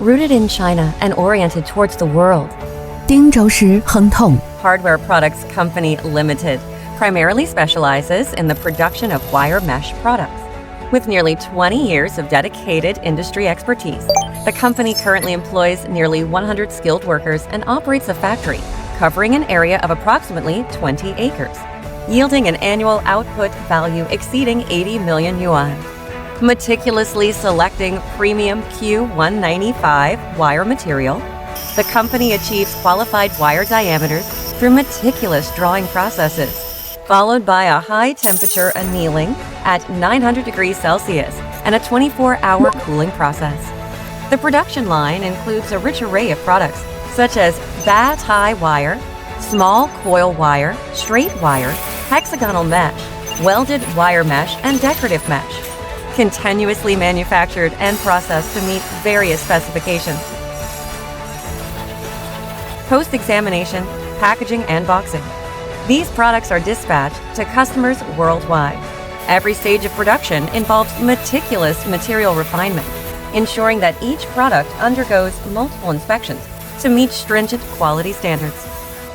rooted in China and oriented towards the world. 丁州市亨通 Hardware Products Company Limited primarily specializes in the production of wire mesh products. With nearly 20 years of dedicated industry expertise, the company currently employs nearly 100 skilled workers and operates a factory covering an area of approximately 20 acres, yielding an annual output value exceeding 80 million yuan. Meticulously selecting premium Q195 wire material, the company achieves qualified wire diameters through meticulous drawing processes, followed by a high-temperature annealing at 900 degrees Celsius and a 24-hour cooling process. The production line includes a rich array of products such as bat-high wire, small coil wire, straight wire, hexagonal mesh, welded wire mesh, and decorative mesh, continuously manufactured and processed to meet various specifications. Post-examination, packaging, and boxing. These products are dispatched to customers worldwide. Every stage of production involves meticulous material refinement, ensuring that each product undergoes multiple inspections to meet stringent quality standards,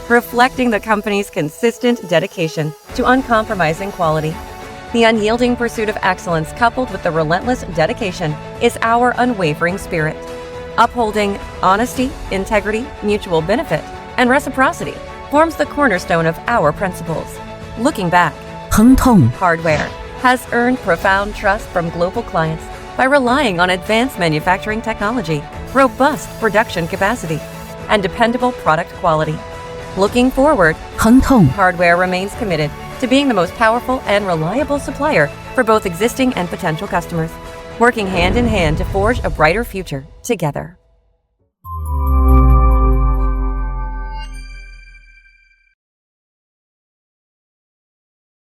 reflecting the company's consistent dedication to uncompromising quality. The unyielding pursuit of excellence coupled with the relentless dedication is our unwavering spirit. Upholding honesty, integrity, mutual benefit, and reciprocity forms the cornerstone of our principles. Looking back, 亨通 Hardware has earned profound trust from global clients by relying on advanced manufacturing technology, robust production capacity, and dependable product quality. Looking forward, 亨通 Hardware remains committed to being the most powerful and reliable supplier for both existing and potential customers, working hand in hand to forge a brighter future together.